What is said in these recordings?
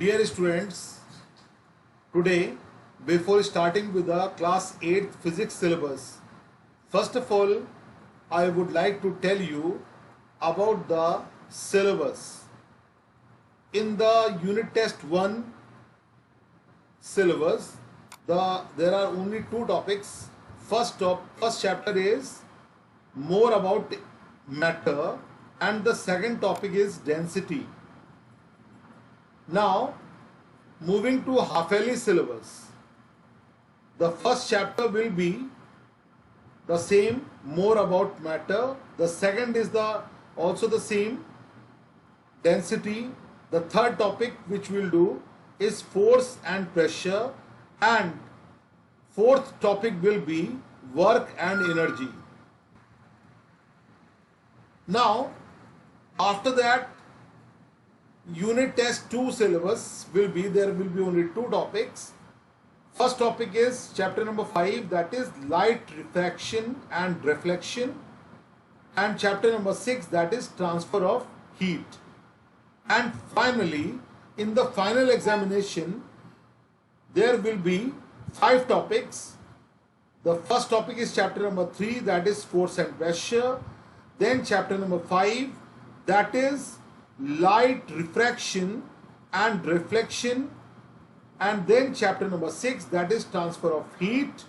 Dear students, today before starting with the class 8th physics syllabus, first of all I would like to tell you about the syllabus. In the unit test 1 syllabus, there are only two topics. First chapter is more about matter and the second topic is density. Now, moving to half-yearly syllabus, the first chapter will be the same, more about matter. The second is also the same, density. The third topic which we'll do is force and pressure, and fourth topic will be work and energy. Now, after that, unit test 2 syllabus there will be only two topics. First topic is chapter number 5, that is light refraction and reflection, and chapter number 6, that is transfer of heat. And finally, in the final examination, there will be 5 topics. The first topic is chapter number 3, that is force and pressure. Then chapter number 5, that is light refraction and reflection, and then chapter number 6, that is transfer of heat,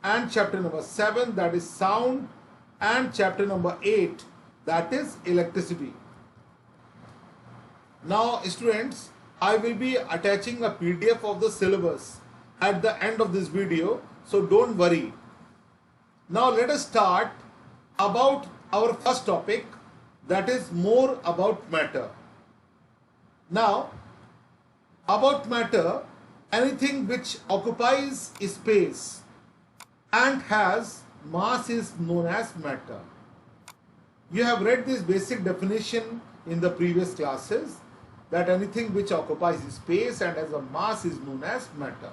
and chapter number 7, that is sound, and chapter number 8, that is electricity. Now students, I will be attaching a PDF of the syllabus at the end of this video, so don't worry. Now let us start about our first topic, that is more about matter. Now, about matter, anything which occupies space and has mass is known as matter. You have read this basic definition in the previous classes, that anything which occupies space and has a mass is known as matter.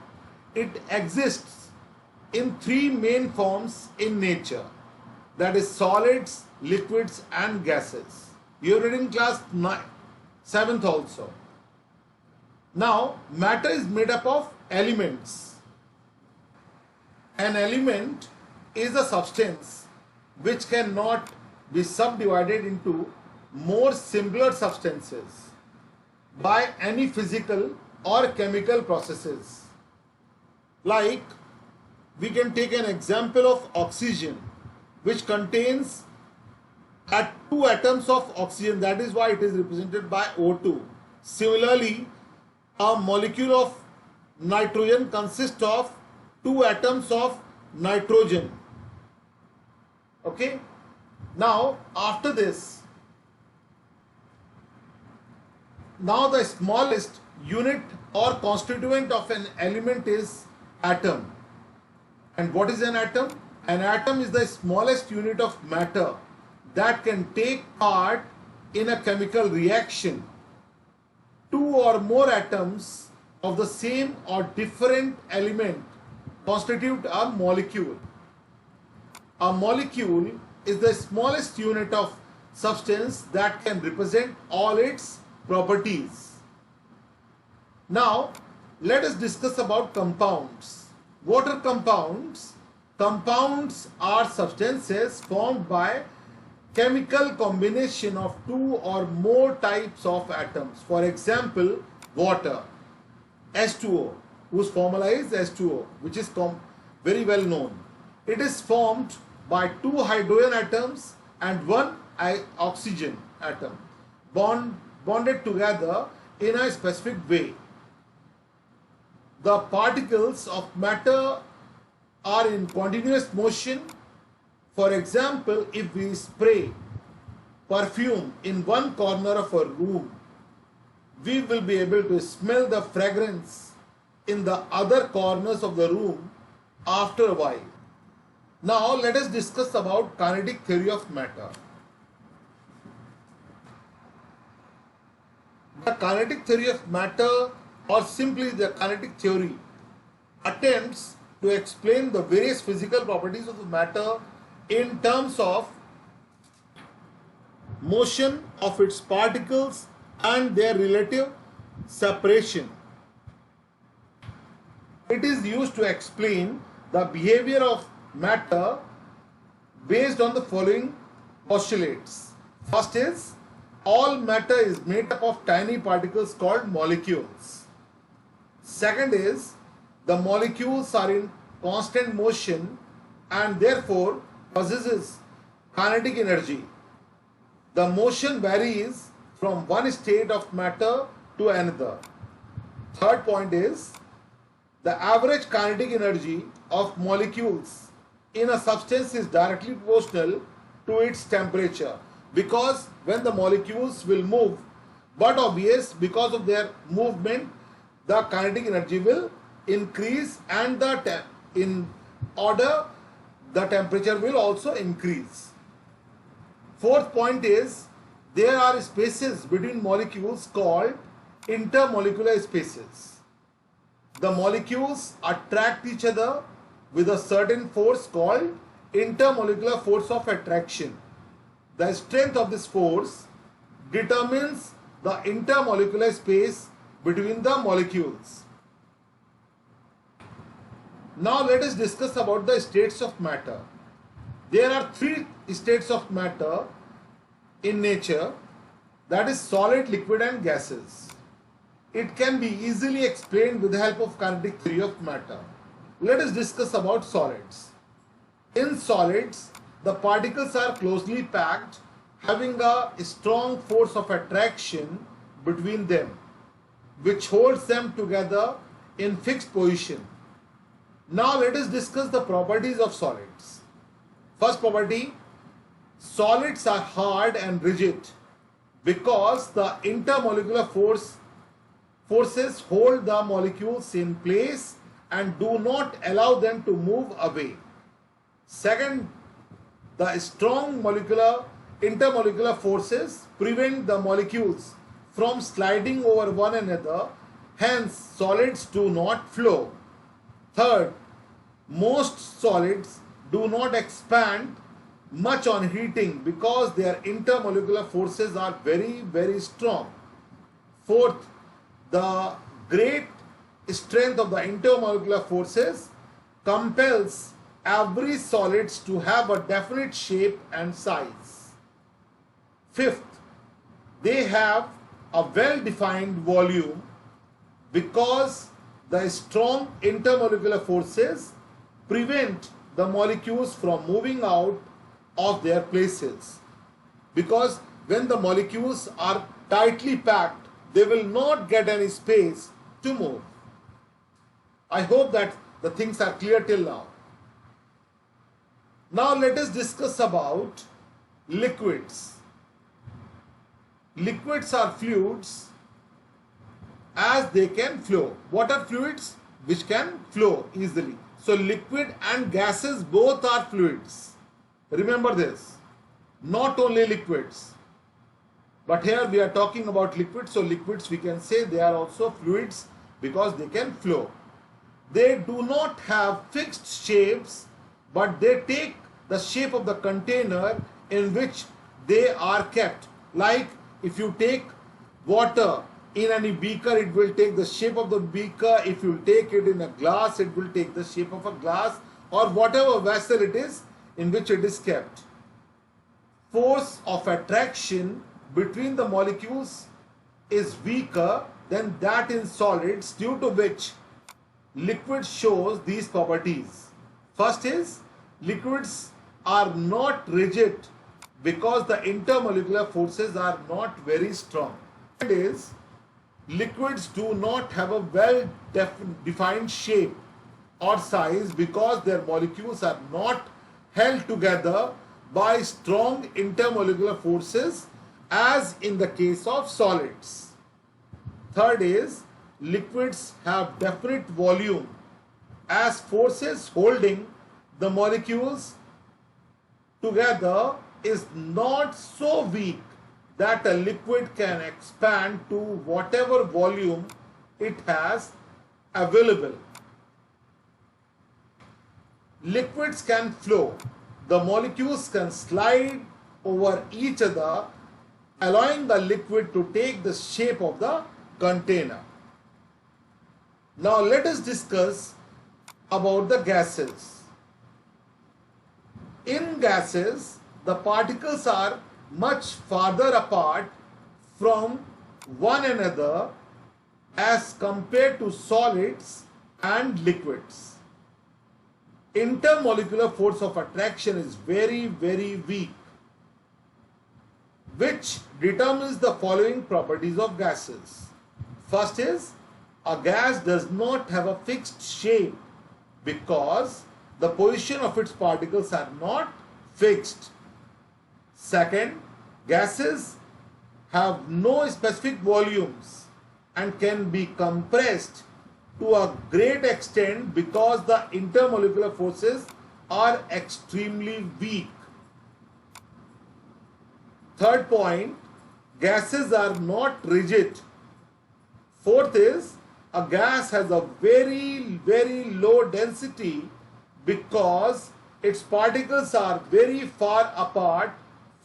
It exists in 3 main forms in nature, that is solids, liquids and gases. You read in class 7th also. Now, matter is made up of elements. An element is a substance which cannot be subdivided into more simpler substances by any physical or chemical processes. Like, we can take an example of oxygen, which contains 2 atoms of oxygen, that is why it is represented by O2. Similarly, a molecule of nitrogen consists of 2 atoms of nitrogen. Okay. Now, after this, now the smallest unit or constituent of an element is atom. And what is an atom? An atom is the smallest unit of matter that can take part in a chemical reaction. 2 or more atoms of the same or different element constitute a molecule. A molecule is the smallest unit of substance that can represent all its properties. Now, let us discuss about compounds. What are compounds? Compounds are substances formed by chemical combination of 2 or more types of atoms. For example, water, H2O, whose formula is H2O, which is very well known. It is formed by 2 hydrogen atoms and 1 oxygen atom bonded together in a specific way. The particles of matter are in continuous motion. For example, if we spray perfume in one corner of a room, we will be able to smell the fragrance in the other corners of the room after a while. Now let us discuss about kinetic theory of matter. The kinetic theory of matter, or simply the kinetic theory, attempts to explain the various physical properties of the matter in terms of motion of its particles and their relative separation. It is used to explain the behavior of matter based on the following postulates. First is, all matter is made up of tiny particles called molecules. Second is, the molecules are in constant motion and therefore possesses kinetic energy. The motion varies from one state of matter to another. Third point is, the average kinetic energy of molecules in a substance is directly proportional to its temperature, because when the molecules will move, but obvious because of their movement the kinetic energy will increase, and in order the temperature will also increase. Fourth point is, there are spaces between molecules called intermolecular spaces. The molecules attract each other with a certain force called intermolecular force of attraction. The strength of this force determines the intermolecular space between the molecules. Now let us discuss about the states of matter. There are three states of matter in nature, that is solid, liquid and gases. It can be easily explained with the help of kinetic theory of matter. Let us discuss about solids. In solids, the particles are closely packed, having a strong force of attraction between them, which holds them together in fixed position. Now let us discuss the properties of solids. First property, solids are hard and rigid because the intermolecular forces hold the molecules in place and do not allow them to move away. Second, the strong intermolecular forces prevent the molecules from sliding over one another, hence solids do not flow. Third, most solids do not expand much on heating because their intermolecular forces are very strong. Fourth, the great strength of the intermolecular forces compels every solids to have a definite shape and size. Fifth, they have a well-defined volume because the strong intermolecular forces prevent the molecules from moving out of their places, because when the molecules are tightly packed, they will not get any space to move. I hope that the things are clear till now. Now let us discuss about liquids. Liquids are fluids as they can flow. What are fluids? Which can flow easily. So liquid and gases both are fluids. Remember this. Not only liquids, but here we are talking about liquids. So liquids, we can say they are also fluids because they can flow. They do not have fixed shapes, but they take the shape of the container in which they are kept. Like if you take water in any beaker, it will take the shape of the beaker. If you take it in a glass, it will take the shape of a glass, or whatever vessel it is in which it is kept. Force of attraction between the molecules is weaker than that in solids, due to which liquid shows these properties. First is, liquids are not rigid because the intermolecular forces are not very strong. Second is, liquids do not have a well-defined shape or size because their molecules are not held together by strong intermolecular forces as in the case of solids. Third is, liquids have definite volume as forces holding the molecules together is not so weak that a liquid can expand to whatever volume it has available. Liquids can flow. The molecules can slide over each other, allowing the liquid to take the shape of the container. Now let us discuss about the gases. In gases, the particles are much farther apart from one another as compared to solids and liquids. Intermolecular force of attraction is very, very weak, which determines the following properties of gases. First is, a gas does not have a fixed shape because the position of its particles are not fixed. Second, gases have no specific volumes and can be compressed to a great extent because the intermolecular forces are extremely weak. Third point, gases are not rigid. Fourth is, a gas has a very, very low density because its particles are very far apart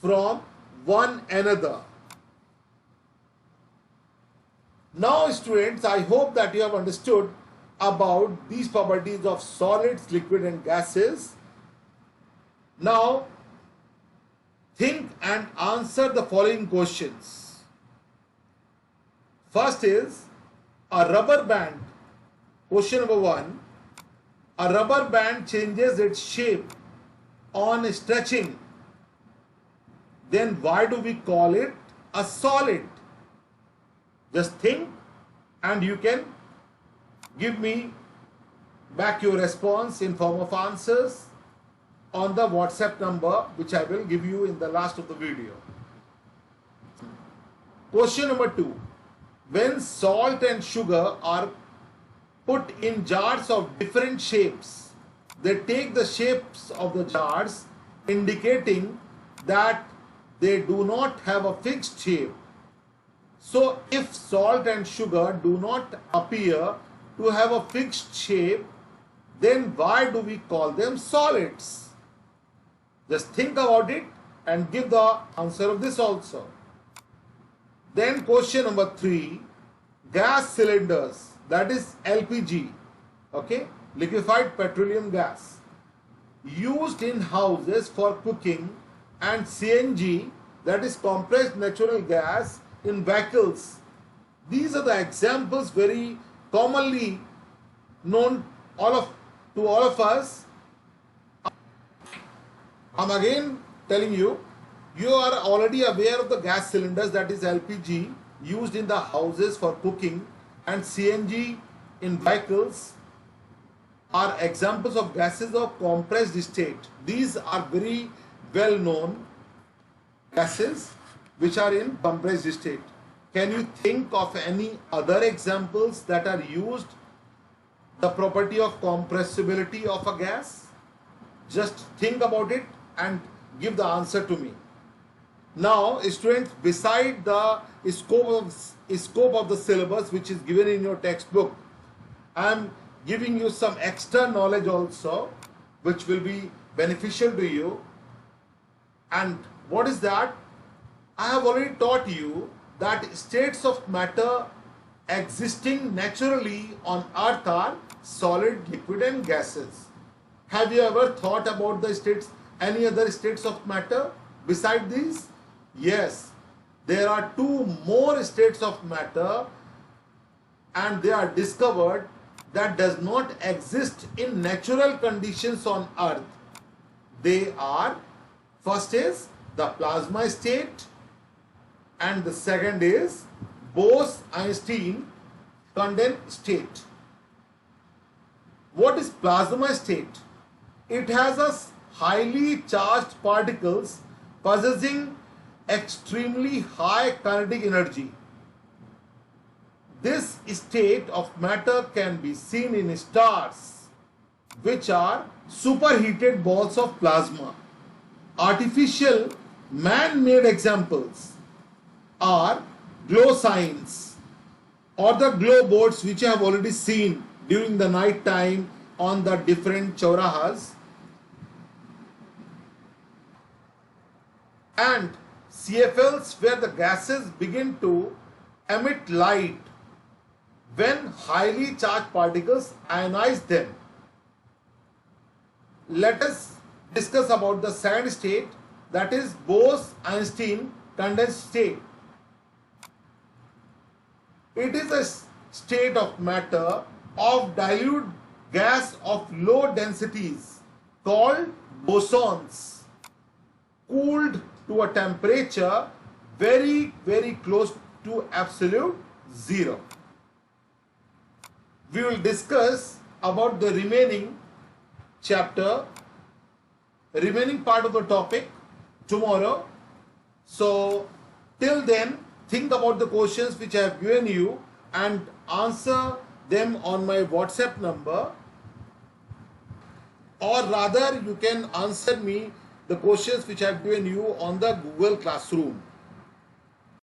from one another. Now students, I hope that you have understood about these properties of solids, liquid and gases. Now think and answer the following questions. First is a rubber band. Question number 1. A rubber band changes its shape on stretching. Then why do we call it a solid? Just think and you can give me back your response in form of answers on the WhatsApp number which I will give you in the last of the video. Question number 2. When salt and sugar are put in jars of different shapes, they take the shapes of the jars, indicating that they do not have a fixed shape. So if salt and sugar do not appear to have a fixed shape, then why do we call them solids? Just think about it and give the answer of this also. Then question number 3, gas cylinders, that is LPG, okay, liquefied petroleum gas, used in houses for cooking, and CNG, that is compressed natural gas, in vehicles. These are the examples very commonly known to all of us. I'm again telling you, you are already aware of the gas cylinders, that is LPG, used in the houses for cooking, and CNG in vehicles are examples of gases of compressed state. These are very well known gases which are in compressed state. Can you think of any other examples that are used the property of compressibility of a gas? Just think about it and give the answer to me. Now students, beside the scope of the syllabus which is given in your textbook, I am giving you some extra knowledge also which will be beneficial to you. And what is that? I have already taught you that states of matter existing naturally on earth are solid, liquid and gases. Have you ever thought about the states, any other states of matter beside these? Yes, there are 2 more states of matter and they are discovered that does not exist in natural conditions on earth. They are, first is the plasma state and the second is Bose-Einstein condensed state. What is plasma state? It has a highly charged particles possessing extremely high kinetic energy. This state of matter can be seen in stars, which are superheated balls of plasma. Artificial man-made examples are glow signs or the glow boards which you have already seen during the night time on the different chaurahas, and CFLs where the gases begin to emit light when highly charged particles ionize them. Let us discuss about the second state, that is Bose-Einstein condensed state. It is a state of matter of dilute gas of low densities called bosons, cooled to a temperature very close to absolute zero. We will discuss about the remaining part of the topic tomorrow. So till then, think about the questions which I have given you and answer them on my WhatsApp number, or rather you can answer me the questions which I have given you on the Google Classroom.